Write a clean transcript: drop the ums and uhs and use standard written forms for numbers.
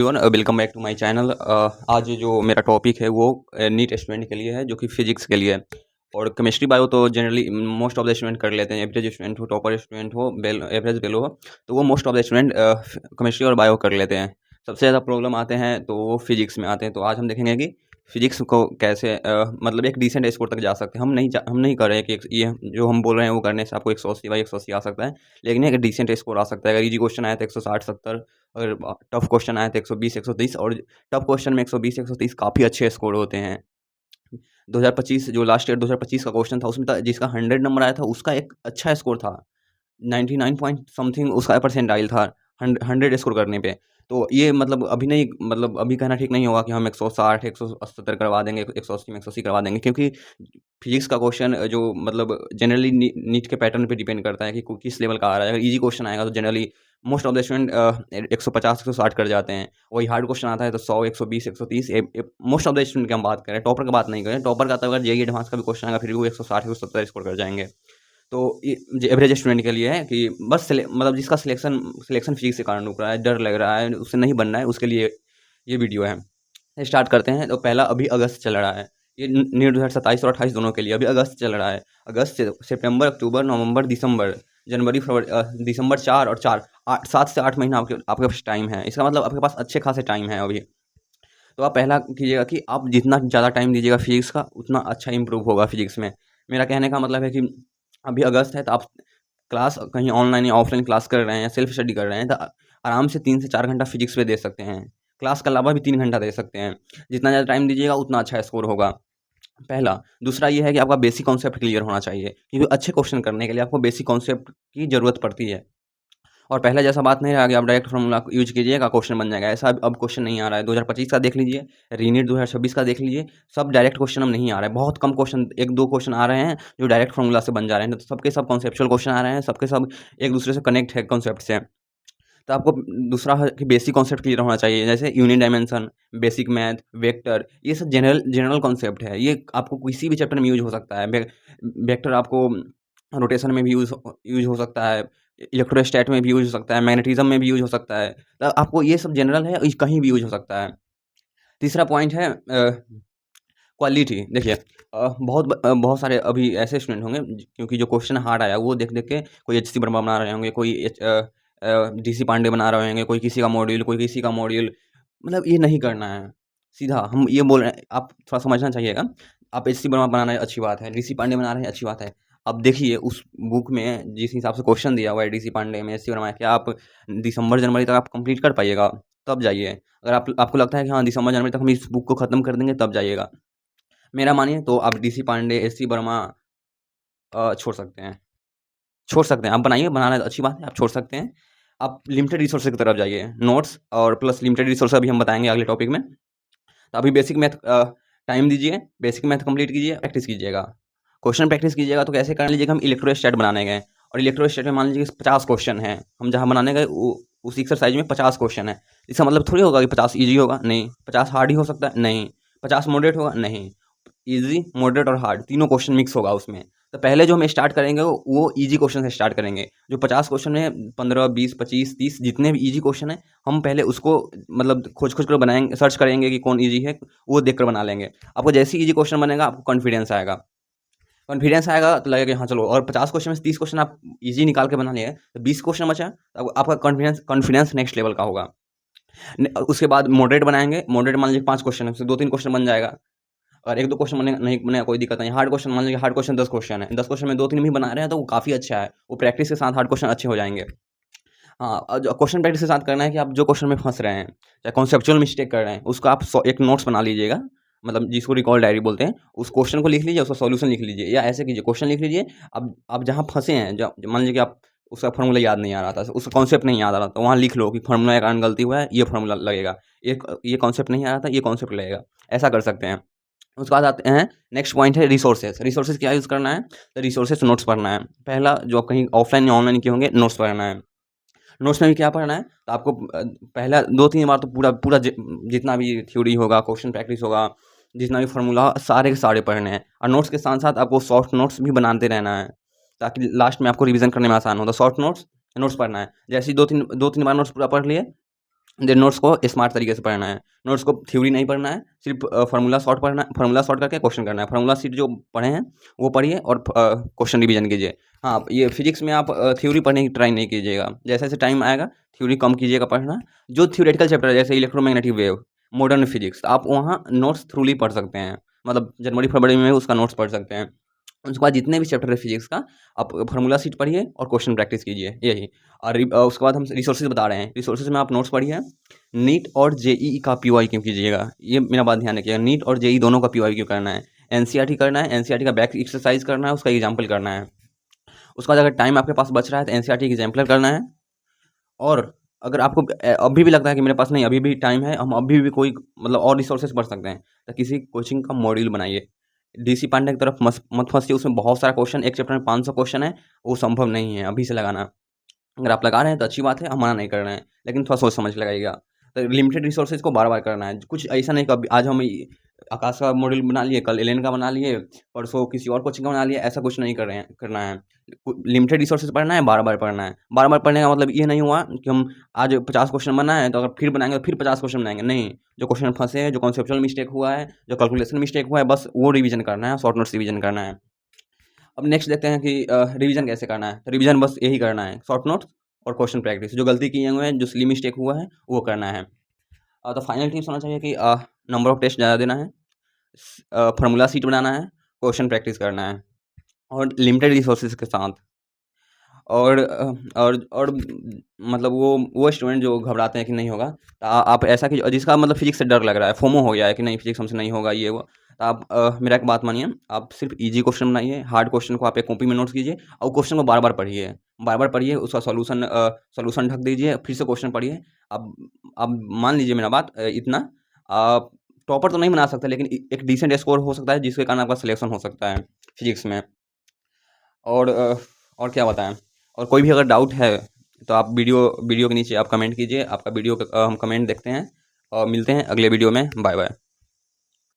Welcome back to my channel. आज जो मेरा टॉपिक है वो नीट स्टूडेंट के लिए है, जो कि फिजिक्स के लिए है। और केमिस्ट्री बायो तो generally most of the student कर लेते हैं। एवरेज स्टूडेंट हो, टॉपर स्टूडेंट हो, एवरेज बेलो हो, तो वो most of the student chemistry और बायो कर लेते हैं। सबसे ज़्यादा प्रॉब्लम आते हैं तो वो फिजिक्स में आते हैं। तो आज हम देखेंगे कि फिजिक्स को कैसे मतलब एक डिसेंट स्कोर तक जा सकते हैं। हम नहीं कर रहे हैं कि ये जो हम बोल रहे हैं वो करने से आपको 180 बाई 180 आ सकता है, लेकिन एक डिसेंट स्कोर आ सकता है। अगर इजी क्वेश्चन आया तो 160-70, अगर टफ क्वेश्चन आया तो 120-130, और टफ क्वेश्चन में 120-130 काफ़ी अच्छे स्कोर होते हैं। 2025 जो लास्ट ईयर 2025 का क्वेश्चन था, उसमें जिसका 100 नंबर आया था उसका एक अच्छा स्कोर था। 99 पॉइंट समथिंग उसका परसेंटाइल था 100 स्कोर करने पे। तो ये मतलब अभी नहीं, मतलब अभी कहना ठीक नहीं होगा कि हम 160 170 करवा देंगे, 180 में 180 करवा देंगे, क्योंकि फिजिक्स का क्वेश्चन जो मतलब जनरली नीट के पैटर्न पे डिपेंड करता है कि किस लेवल का आ रहा है। अगर इजी क्वेश्चन आएगा तो generally most of the student 150 160 कर जाते हैं। वही हार्ड क्वेश्चन आता है तो 100 120 130, मोस्ट ऑफ द स्टूडेंट की हम बात करें, टॉपर की बात नहीं करें। टॉपर का तो अगर जेईई एडवांस का भी क्वेश्चन आएगा फिर भी वो 160 170 स्कोर कर जाएंगे। तो ये एवरेज स्टूडेंट के लिए है कि बस मतलब जिसका सिलेक्शन फिजिक्स के कारण रुक रहा है, डर लग रहा है, उससे नहीं बनना है, उसके लिए ये वीडियो है। स्टार्ट करते हैं। तो पहला, अभी अगस्त चल रहा है, ये नीट 2027 और 28 दोनों के लिए अभी अगस्त चल रहा है। अगस्त से सितंबर, अक्टूबर, नवंबर, दिसंबर, जनवरी, फरवरी, दिसंबर 4 और 4, 7 से 8 महीना आपके पास टाइम है। इसका मतलब आपके पास अच्छे खासे टाइम है अभी। तो आप पहला कीजिएगा कि आप जितना ज़्यादा टाइम दीजिएगा फिजिक्स का, उतना अच्छा इंप्रूव होगा फिजिक्स में। मेरा कहने का मतलब है कि अभी अगस्त है तो आप क्लास कहीं ऑनलाइन या ऑफलाइन क्लास कर रहे हैं या सेल्फ स्टडी कर रहे हैं, तो आराम से 3 से 4 घंटा फिजिक्स पे दे सकते हैं। क्लास के अलावा भी 3 घंटा दे सकते हैं। जितना ज़्यादा टाइम दीजिएगा उतना अच्छा स्कोर होगा, पहला। दूसरा ये है कि आपका बेसिक कॉन्सेप्ट क्लियर होना चाहिए, क्योंकि अच्छे क्वेश्चन करने के लिए आपको बेसिक कॉन्सेप्ट की ज़रूरत पड़ती है। और पहले जैसा बात नहीं रहा कि आप डायरेक्ट फार्मूला यूज कीजिएगा क्वेश्चन बन जाएगा, ऐसा अब क्वेश्चन नहीं आ रहा है। 2025 का देख लीजिए, रीनीट 2026 का देख लीजिए, सब डायरेक्ट क्वेश्चन अब नहीं आ रहा है। बहुत कम क्वेश्चन, 1-2 क्वेश्चन आ रहे हैं जो डायरेक्ट फार्मूला से बन जा रहे हैं। तो सबके सब कॉन्सेप्चुअल क्वेश्चन आ रहे हैं, सबके सब एक दूसरे से कनेक्ट है कॉन्सेप्ट से। तो आपको दूसरा है कि बेसिक कॉन्सेप्ट क्लियर होना चाहिए, जैसे unit dimension, basic math, vector, ये सब जनरल कॉन्सेप्ट है। ये आपको किसी भी चैप्टर में यूज हो सकता है। वेक्टर आपको रोटेशन में भी यूज हो सकता है, इलेक्ट्रोस्टैट में भी यूज हो सकता है, मैग्नेटिज्म में भी यूज हो सकता है। तो आपको ये सब जनरल है, ये कहीं भी यूज हो सकता है। तीसरा पॉइंट है क्वालिटी। देखिए बहुत सारे अभी ऐसे स्टूडेंट होंगे क्योंकि जो क्वेश्चन हार्ड आया वो देख देख के कोई एचसी वर्मा बना रहे होंगे, कोई डीसी पांडे बना रहे होंगे, कोई किसी का मॉड्यूल, कोई किसी का मॉड्यूल। मतलब ये नहीं करना है। सीधा हम ये बोल रहे हैं, आप थोड़ा समझना चाहिएगा। आप एचसी वर्मा बना रहे हैं अच्छी बात है, डीसी पांडे बना रहे हैं अच्छी बात है। अब देखिए उस बुक में जिस हिसाब से क्वेश्चन दिया हुआ है डीसी पांडे में, एचसी वर्मा है, क्या आप दिसंबर जनवरी तक आप कंप्लीट कर पाइएगा? तब जाइए। अगर आपको लगता है कि हाँ दिसंबर जनवरी तक हम इस बुक को ख़त्म कर देंगे, तब जाइएगा। मेरा मानिए तो आप डीसी पांडे, एससी वर्मा छोड़ सकते हैं। छोड़ सकते हैं, आप बनाइए, बनाना तो अच्छी बात है, आप छोड़ सकते हैं। आप लिमिटेड रिसोर्सेज़ की तरफ जाइए, नोट्स और प्लस लिमिटेड रिसोर्स अभी हम बताएँगे अगले टॉपिक में। तो अभी बेसिक मैथ टाइम दीजिए, बेसिक मैथ कंप्लीट कीजिए, प्रैक्टिस कीजिएगा। क्वेश्चन प्रैक्टिस कीजिएगा तो कैसे कर लीजिएगा, हम इलेक्ट्रोस्टैट बनाने गए और इलेक्ट्रोस्टैट में मान लीजिए कि 50 क्वेश्चन हैं, हम जहाँ बनाने गए उस एक्सरसाइज में 50 क्वेश्चन है। इसका मतलब थोड़ी होगा कि 50 ईजी होगा, नहीं। 50 हार्ड ही हो सकता है, नहीं। 50 मॉडरेट होगा, नहीं। ईजी, मॉडरेट और हार्ड तीनों क्वेश्चन मिक्स होगा उसमें। तो पहले जो हम स्टार्ट करेंगे वो ईजी क्वेश्चन से स्टार्ट करेंगे। जो 50 क्वेश्चन में 15 20 25 30 जितने भी ईजी क्वेश्चन है, हम पहले उसको मतलब खोज खोज कर बनाएंगे, सर्च करेंगे कि कौन ईजी है, वो देख कर बना लेंगे। आपको जैसे ही ईजी क्वेश्चन बनेगा आपको कॉन्फिडेंस आएगा। कॉन्फिडेंस आएगा तो लगेगा कि हाँ चलो, और 50 क्वेश्चन में से 30 क्वेश्चन आप ईजी निकाल के बना लिए, तो 20 क्वेश्चन बचा, तो आपका कॉन्फिडेंस नेक्स्ट लेवल का होगा। उसके बाद मॉडरेट बनाएंगे। मॉडरेट मान लीजिए 5 क्वेश्चन है, उससे 2-3 क्वेश्चन बन जाएगा, और 1-2 क्वेश्चन बनेगा, नहीं बनेगा कोई दिक्कत नहीं। हार्ड क्वेश्चन मान लीजिए, हार्ड क्वेश्चन 10 क्वेश्चन है, 10 क्वेश्चन में 2-3 भी बना रहे हैं तो वो काफ़ी अच्छा है। वो प्रैक्टिस के साथ हार्ड क्वेश्चन अच्छे हो जाएंगे। हाँ, और जो क्वेश्चन प्रैक्टिस के साथ करना है कि आप जो क्वेश्चन में फंस रहे हैं, चाहे कॉन्सेप्चुअल मिस्टेक कर रहे हैं, उसको आप एक नोट्स बना लीजिएगा, मतलब जिसको रिकॉल डायरी बोलते हैं। उस क्वेश्चन को लिख लीजिए, उसका सॉल्यूशन लिख लीजिए, या ऐसे कीजिए क्वेश्चन लिख लीजिए। अब आप जहाँ फंसे हैं, मान लीजिए कि आप उसका फार्मूला याद नहीं आ रहा था, उसका कॉन्सेप्ट नहीं याद आ रहा, तो वहाँ लिख लो कि फार्मूला के कारण गलती हुआ है, ये फार्मूला लगेगा। ये कॉन्सेप्ट नहीं आ रहा था, ये कॉन्सेप्ट लगेगा। ऐसा कर सकते हैं। उसके बाद आते हैं, नेक्स्ट पॉइंट है रिसोर्सेज। रिसोर्सेज क्या यूज़ करना है? तो रिसोर्सेज नोट्स पढ़ना है। पहला, जो आप कहीं ऑफलाइन या ऑनलाइन किए होंगे, नोट्स पढ़ना है। नोट्स में भी क्या पढ़ना है, तो आपको पहला 2-3 बार तो पूरा जितना भी थ्योरी होगा, क्वेश्चन प्रैक्टिस होगा, जितना भी फार्मूला, सारे के सारे पढ़ने हैं। और नोट्स के साथ साथ आपको शॉर्ट नोट्स भी बनाते रहना है, ताकि लास्ट में आपको रिवीजन करने में आसान हो। तो शॉर्ट नोट्स नोट्स पढ़ना है। जैसे ही 2-3 बार नोट्स पूरा पढ़ लिए, देन नोट्स को स्मार्ट तरीके से पढ़ना है। नोट्स को थ्योरी नहीं पढ़ना है, सिर्फ फार्मूला शॉर्ट पढ़ना है, फार्मूला शॉर्ट करके क्वेश्चन करना है। फार्मूला शीट जो पढ़े हैं वो पढ़िए और क्वेश्चन रिवीजन कीजिए। हाँ, ये फिजिक्स में आप थ्योरी पढ़ने की ट्राई नहीं कीजिएगा, जैसे जैसे टाइम आएगा थ्योरी कम कीजिएगा पढ़ना। जो थ्योरेटिकल चैप्टर है जैसे इलेक्ट्रोमैग्नेटिक वेव, मॉडर्न फिजिक्स, आप वहाँ नोट्स थ्रूली पढ़ सकते हैं, मतलब जनवरी फरवरी में उसका नोट्स पढ़ सकते हैं। उसके बाद जितने भी चैप्टर है फिजिक्स का, आप फार्मूला शीट पढ़िए और क्वेश्चन प्रैक्टिस कीजिए, यही। और उसके बाद हम रिसोर्सेज बता रहे हैं, रिसोर्सेज में आप नोट्स पढ़िए। नीट और जेईई का पीवाईक्यू कीजिएगा, ये मेरा बात ध्यान रखिएगा, नीट और जेईई दोनों का पीवाईक्यू करना है। एनसीईआरटी करना है, एनसीईआरटी का बैक एक्सरसाइज करना है, उसका एग्जाम्पल करना है। उसके बाद अगर टाइम आपके पास बच रहा है तो एनसीईआरटी का एग्जाम्पल करना है। और अगर आपको अभी भी लगता है कि मेरे पास नहीं अभी भी टाइम है, हम अभी भी कोई मतलब और रिसोर्सेज पढ़ सकते हैं, तो किसी कोचिंग का मॉड्यूल बनाइए। डीसी पांडे की तरफ मत फंसिए, उसमें बहुत सारा क्वेश्चन, एक चैप्टर में 500 क्वेश्चन है, वो संभव नहीं है अभी से लगाना। अगर आप लगा रहे हैं तो अच्छी बात है, हम मना नहीं कर रहे हैं, लेकिन थोड़ा सोच समझ के लगाइएगा। तो लिमिटेड रिसोर्सेज को बार-बार करना है, कुछ ऐसा नहीं कि अभी आज हम आकाश का मॉड्यूल बना लिए, कल एलेन का बना लिए, परसों किसी और कोचिंग का बना लिया, ऐसा कुछ नहीं कर रहे हैं करना है। लिमिटेड रिसोर्सेज पढ़ना है, बार-बार पढ़ना है। बार-बार पढ़ने का मतलब ये नहीं हुआ कि हम आज 50 क्वेश्चन बना है तो अगर फिर बनाएँगे तो फिर 50 क्वेश्चन बनाएँगे, नहीं। जो क्वेश्चन फँसे हैं, जो कॉन्सेप्चुअल मिस्टेक हुआ है, जो कैलकुलेशन मिस्टेक हुआ है, बस वो रिवीजन करना है, शॉर्ट नोट्स रिवीजन करना है। अब नेक्स्ट देखते हैं कि रिवीजन कैसे करना है। तो रिवीजन बस यही करना है, शॉर्ट नोट्स और क्वेश्चन प्रैक्टिस। जो गलती किए हुए हैं, जो सिली मिस्टेक हुआ है, वो करना है। तो फाइनल टिप्स होना चाहिए कि नंबर ऑफ टेस्ट ज़्यादा देना है, फार्मूला शीट बनाना है, क्वेश्चन प्रैक्टिस करना है और लिमिटेड रिसोर्सेज के साथ। और मतलब वो स्टूडेंट जो घबराते हैं कि नहीं होगा, तो आप ऐसा कीजिए, जिसका मतलब फिजिक्स से डर लग रहा है, फोमो हो गया है कि नहीं फिजिक्स हमसे नहीं होगा ये वो, तो आप मेरा एक बात मानिए, आप सिर्फ इजी क्वेश्चन बनाइए, हार्ड क्वेश्चन को आप एक कॉपी में नोट्स कीजिए और क्वेश्चन को बार बार पढ़िए, बार बार पढ़िए, उसका सॉल्यूशन ढक दीजिए, फिर से क्वेश्चन पढ़िए। आप मान लीजिए मेरा बात, इतना आप टॉपर तो नहीं बना सकते, लेकिन एक डिसेंट स्कोर हो सकता है, जिसके कारण आपका सिलेक्शन हो सकता है फिजिक्स में। और और क्या बताएँ? और कोई भी अगर डाउट है तो आप वीडियो के नीचे आप कमेंट कीजिए, आपका वीडियो हम कमेंट देखते हैं और मिलते हैं अगले वीडियो में। Bye bye.